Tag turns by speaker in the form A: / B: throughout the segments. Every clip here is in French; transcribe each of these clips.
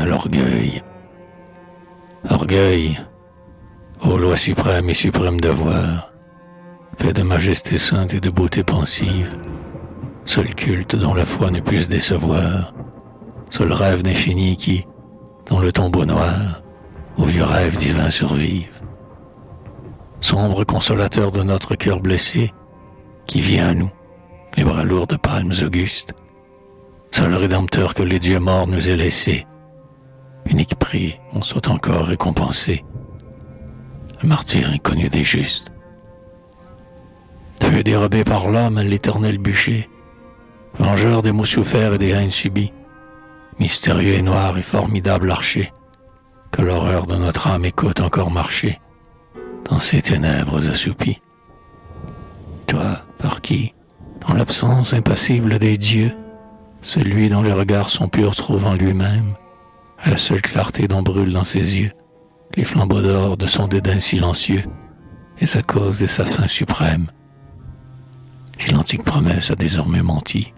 A: l'orgueil. Orgueil, ô loi suprême et suprême devoir, fait de majesté sainte et de beauté pensive, seul culte dont la foi ne puisse décevoir, seul rêve d'infini qui, dans le tombeau noir, au vieux rêve divin survive. Sombre consolateur de notre cœur blessé, qui vient à nous, les bras lourds de palmes augustes, seul rédempteur que les dieux morts nous aient laissé, unique prix, on soit encore récompensé, le martyr inconnu des justes. Fut dérobé par l'homme l'éternel bûcher, vengeur des maux soufferts et des haines subies, mystérieux et noir et formidable archer, que l'horreur de notre âme écoute encore marcher dans ces ténèbres assoupies. Toi, par qui, dans l'absence impassible des dieux, celui dont les regards sont purs trouve en lui-même, à la seule clarté dont brûlent dans ses yeux les flambeaux d'or de son dédain silencieux, et sa cause et sa fin suprême. Si l'antique promesse a désormais menti,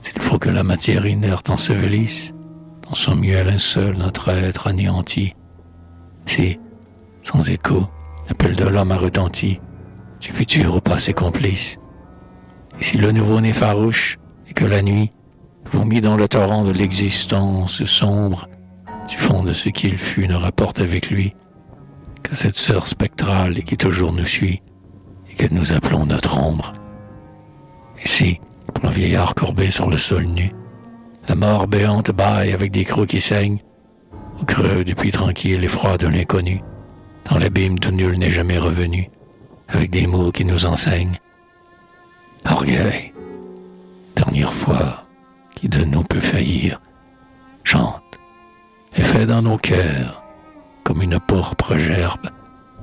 A: s'il faut que la matière inerte ensevelisse dans son mieux linceul notre être anéanti, si, sans écho, l'appel de l'homme a retenti, du futur au passé complice, et si le nouveau-né farouche et que la nuit, vomi dans le torrent de l'existence sombre, du fond de ce qu'il fut ne rapporte avec lui que cette sœur spectrale et qui toujours nous suit et que nous appelons notre ombre. Et si, pour le vieillard courbé sur le sol nu, la mort béante bâille avec des crocs qui saignent, au creux du puits tranquille et froid de l'inconnu, dans l'abîme d'où nul n'est jamais revenu, avec des mots qui nous enseignent. Orgueil, dernière fois qui de nous peut faillir, chante et fait dans nos cœurs, comme une pourpre gerbe,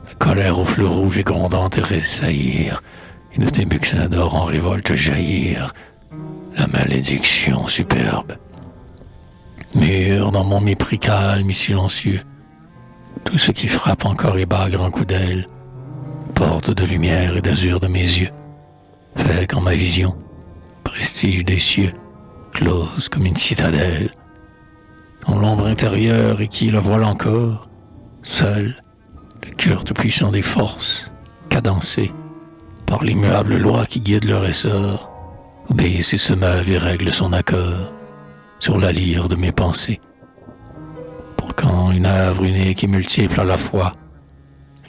A: la colère aux fleurs rouges et grondantes tressaillir, et de tes buccins d'or en révolte jaillir, la malédiction superbe. Mûr dans mon mépris calme et silencieux, tout ce qui frappe encore et bat à grands coups d'aile, porte de lumière et d'azur de mes yeux, fait qu'en ma vision, prestige des cieux, close comme une citadelle, dans l'ombre intérieure et qui le voile encore, seul, le cœur tout-puissant des forces, cadencé, par l'immuable loi qui guide leur essor, obéisse et se meuvent et règle son accord, sur la lyre de mes pensées. Pour quand une œuvre unique et multiple à la fois,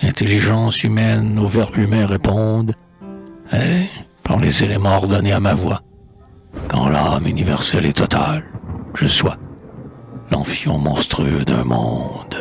A: l'intelligence humaine au verbe humain réponde, et, par les éléments ordonnés à ma voix, quand l'âme universelle est totale, je sois l'enfion monstrueux d'un monde.